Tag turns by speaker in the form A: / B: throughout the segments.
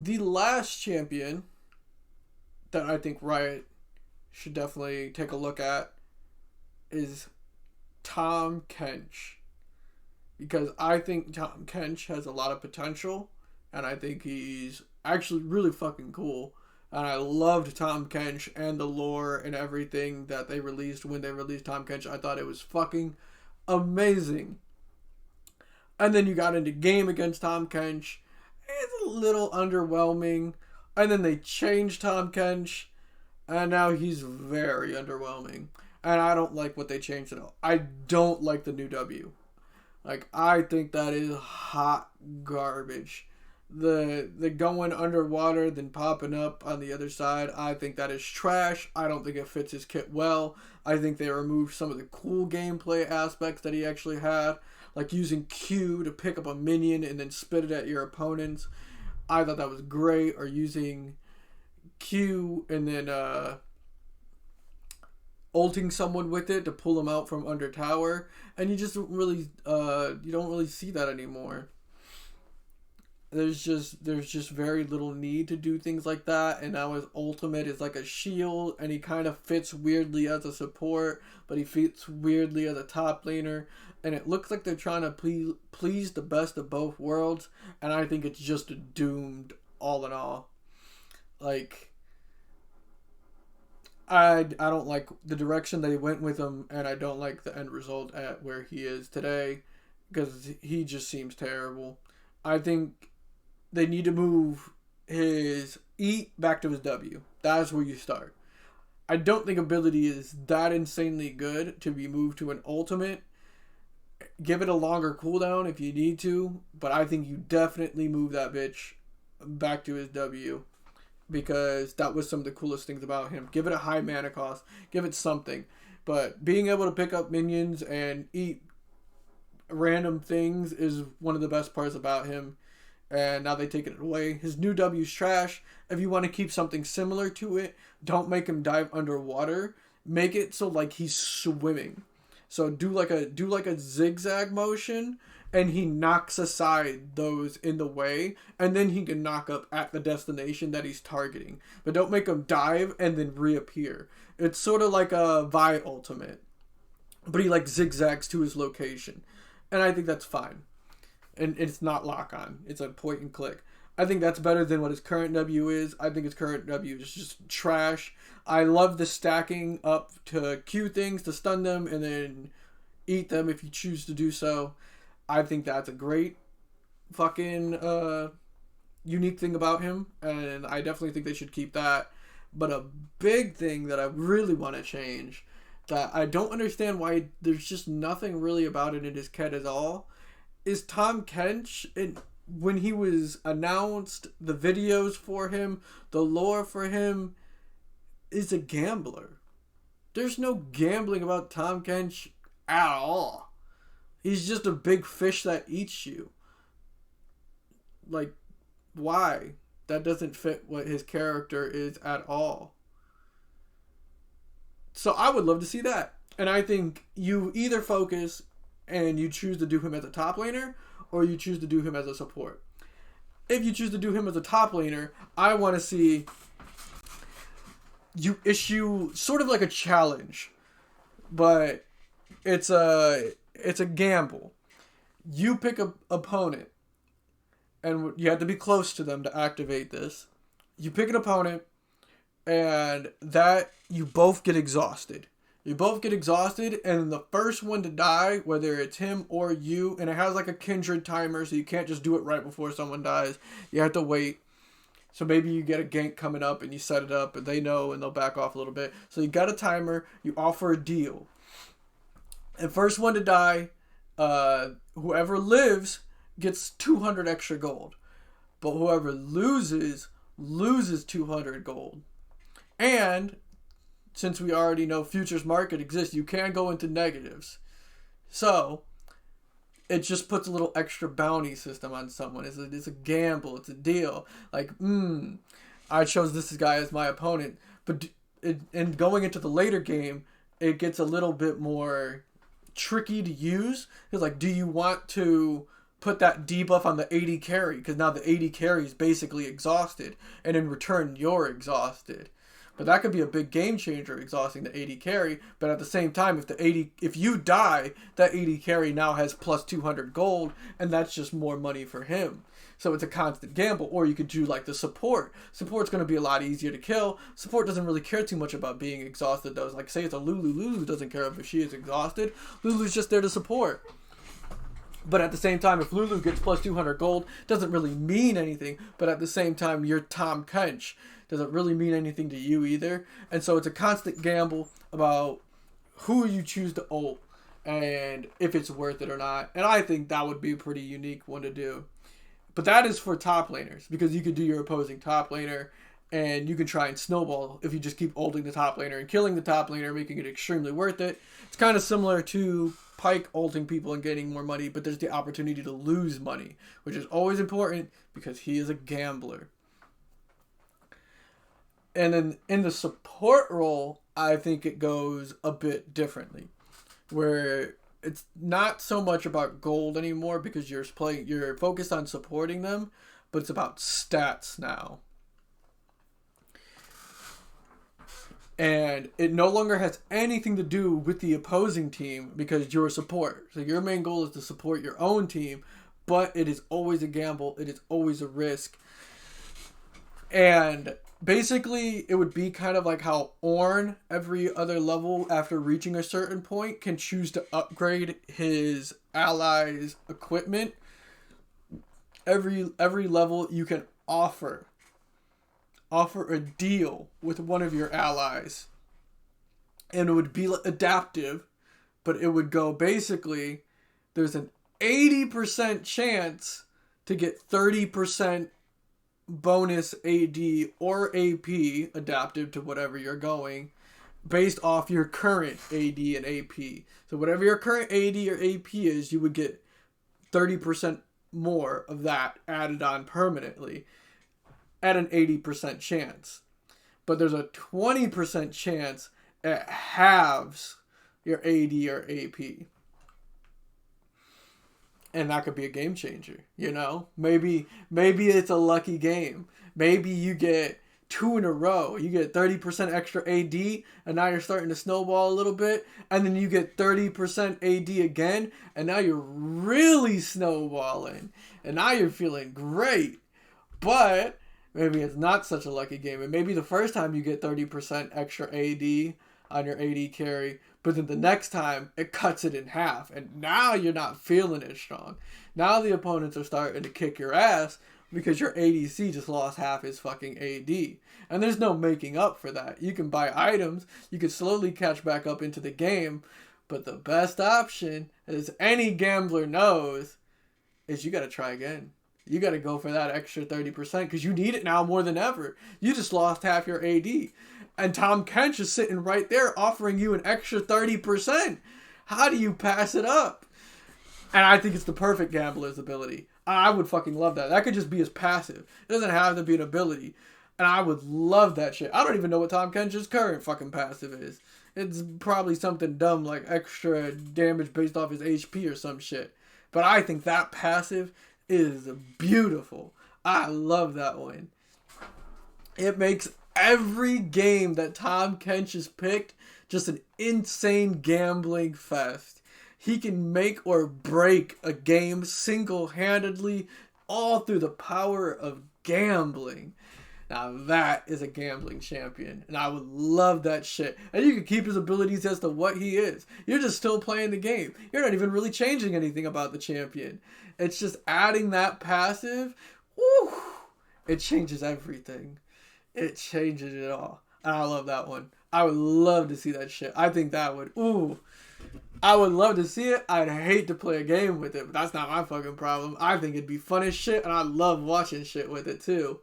A: The last champion that I think Riot should definitely take a look at is Tahm Kench. Because I think Tahm Kench has a lot of potential, and I think he's actually really fucking cool. And I loved Tahm Kench and the lore and everything that they released when they released Tahm Kench. I thought it was fucking amazing. And then you got into game against Tahm Kench. It's a little underwhelming. And then they changed Tahm Kench, and now he's very underwhelming. And I don't like what they changed at all. I don't like the new W. Like, I think that is hot garbage. The going underwater then popping up on the other side, I think that is trash. I don't think it fits his kit well. I think they removed some of the cool gameplay aspects that he actually had, like using Q to pick up a minion and then spit it at your opponents. I thought that was great. Or using Q and then ulting someone with it to pull them out from under tower, and you just don't really you don't really see that anymore. There's just very little need to do things like that, and now his ultimate is like a shield, and he kind of fits weirdly as a support, but he fits weirdly as a top laner, and it looks like they're trying to please the best of both worlds, and I think it's just doomed all in all. Like, I don't like the direction they went with him, and I don't like the end result at where he is today, because he just seems terrible. I think they need to move his E back to his W. That's where you start. I don't think ability is that insanely good to be moved to an ultimate. Give it a longer cooldown if you need to, but I think you definitely move that bitch back to his W, because that was some of the coolest things about him. Give it a high mana cost, give it something. But being able to pick up minions and eat random things is one of the best parts about him. And now they take it away. His new W's trash. If you want to keep something similar to it, don't make him dive underwater. Make it so like he's swimming. So do like a zigzag motion, and he knocks aside those in the way, and then he can knock up at the destination that he's targeting. But don't make him dive and then reappear. It's sort of like a Vi ultimate, but he like zigzags to his location, and I think that's fine. And it's not lock on. It's a point and click. I think that's better than what his current W is. I think his current W is just trash. I love the stacking up to Q things to stun them and then eat them if you choose to do so. I think that's a great fucking unique thing about him, and I definitely think they should keep that. But a big thing that I really want to change, that I don't understand why there's just nothing really about it in his kit at all, is Tahm Kench. When he was announced, the videos for him, the lore for him, is a gambler. There's no gambling about Tahm Kench at all. He's just a big fish that eats you. Like, why? That doesn't fit what his character is at all. So I would love to see that. And I think you either focus and you choose to do him as a top laner, or you choose to do him as a support. If you choose to do him as a top laner, I want to see you issue sort of like a challenge, but it's a gamble. You pick a opponent, and you have to be close to them to activate this. You pick an opponent, and that you both get exhausted. You both get exhausted, and the first one to die, whether it's him or you, and it has like a kindred timer, so you can't just do it right before someone dies. You have to wait. So maybe you get a gank coming up, and you set it up, and they know, and they'll back off a little bit. So you got a timer. You offer a deal. And first one to die, whoever lives gets 200 extra gold. But whoever loses 200 gold. And since we already know futures market exists, you can go into negatives. So it just puts a little extra bounty system on someone. It's a gamble. It's a deal. Like, I chose this guy as my opponent. But and going into the later game, it gets a little bit more tricky to use. It's like, do you want to put that debuff on the AD carry, because now the AD carry is basically exhausted, and in return you're exhausted. But that could be a big game changer, exhausting the AD carry. But at the same time, if you die, that AD carry now has plus 200 gold, and that's just more money for him. So it's a constant gamble. Or you could do like the support. Support's going to be a lot easier to kill. Support doesn't really care too much about being exhausted, though. Like, say it's a Lulu. Lulu doesn't care if she is exhausted. Lulu's just there to support. But at the same time, if Lulu gets plus 200 gold, doesn't really mean anything. But at the same time, you're Tahm Kench. Doesn't really mean anything to you either. And so it's a constant gamble about who you choose to ult and if it's worth it or not. And I think that would be a pretty unique one to do. But that is for top laners, because you could do your opposing top laner and you can try and snowball if you just keep ulting the top laner and killing the top laner, making it extremely worth it. It's kind of similar to Pyke ulting people and getting more money, but there's the opportunity to lose money, which is always important because he is a gambler. And then in the support role, I think it goes a bit differently, where it's not so much about gold anymore because you're focused on supporting them, but it's about stats now. And it no longer has anything to do with the opposing team because you're a support. So your main goal is to support your own team, but it is always a gamble. It is always a risk. And basically, it would be kind of like how Ornn, every other level after reaching a certain point, can choose to upgrade his allies' equipment. Every level you can offer a deal with one of your allies. And it would be adaptive, but it would go basically, there's an 80% chance to get 30% bonus AD or AP adaptive to whatever you're going based off your current AD and AP. So whatever your current AD or AP is, you would get 30% more of that added on permanently at an 80% chance. But there's a 20% chance it halves your AD or AP. And that could be a game changer, you know? Maybe it's a lucky game. Maybe you get 2 in a row. You get 30% extra AD, and now you're starting to snowball a little bit. And then you get 30% AD again, and now you're really snowballing. And now you're feeling great. But maybe it's not such a lucky game. And maybe the first time you get 30% extra AD on your AD carry, but then the next time, it cuts it in half. And now you're not feeling it strong. Now the opponents are starting to kick your ass because your ADC just lost half his fucking AD. And there's no making up for that. You can buy items. You can slowly catch back up into the game. But the best option, as any gambler knows, is you got to try again. You got to go for that extra 30% because you need it now more than ever. You just lost half your AD. And Tahm Kench is sitting right there offering you an extra 30%. How do you pass it up? And I think it's the perfect gambler's ability. I would fucking love that. That could just be his passive. It doesn't have to be an ability. And I would love that shit. I don't even know what Tahm Kench's current fucking passive is. It's probably something dumb like extra damage based off his HP or some shit. But I think that passive is beautiful. I love that one. It makes every game that Tahm Kench has picked just an insane gambling fest. He can make or break a game single-handedly all through the power of gambling. Now that is a gambling champion, and I would love that shit. And you can keep his abilities as to what he is. You're just still playing the game. You're not even really changing anything about the champion. It's just adding that passive. Woo, it changes everything. It changes it all. And I love that one. I would love to see that shit. I think that would, I would love to see it. I'd hate to play a game with it, but that's not my fucking problem. I think it'd be fun as shit, and I love watching shit with it too.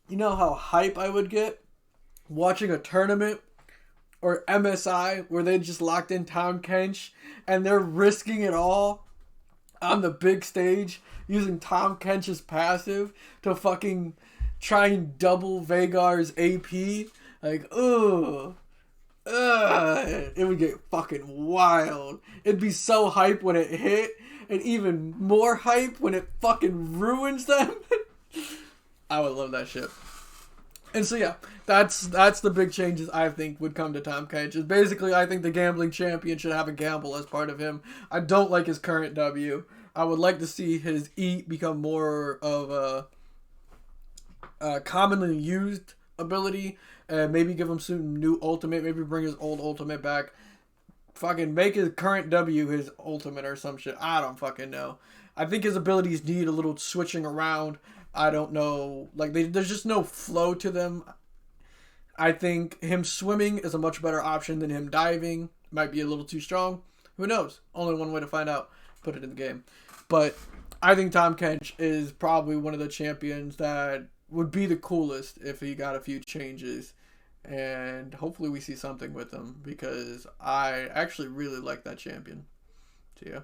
A: You know how hype I would get watching a tournament or MSI where they just locked in Tahm Kench and they're risking it all on the big stage using Tahm Kench's passive to fucking try and double Veigar's AP. Like, ugh. It would get fucking wild. It'd be so hype when it hit, and even more hype when it fucking ruins them. I would love that shit. And so yeah, that's the big changes I think would come to Tahm Kench. Is basically I think the gambling champion should have a gamble as part of him. I don't like his current W. I would like to see his eat become more of a commonly used ability, and maybe give him some new ultimate. Maybe bring his old ultimate back. Fucking make his current W his ultimate or some shit. I don't fucking know. I think his abilities need a little switching around. I don't know. Like, there's just no flow to them. I think him swimming is a much better option than him diving. Might be a little too strong. Who knows? Only one way to find out. Put it in the game. But I think Tahm Kench is probably one of the champions that would be the coolest if he got a few changes. And hopefully we see something with him, because I actually really like that champion. So yeah.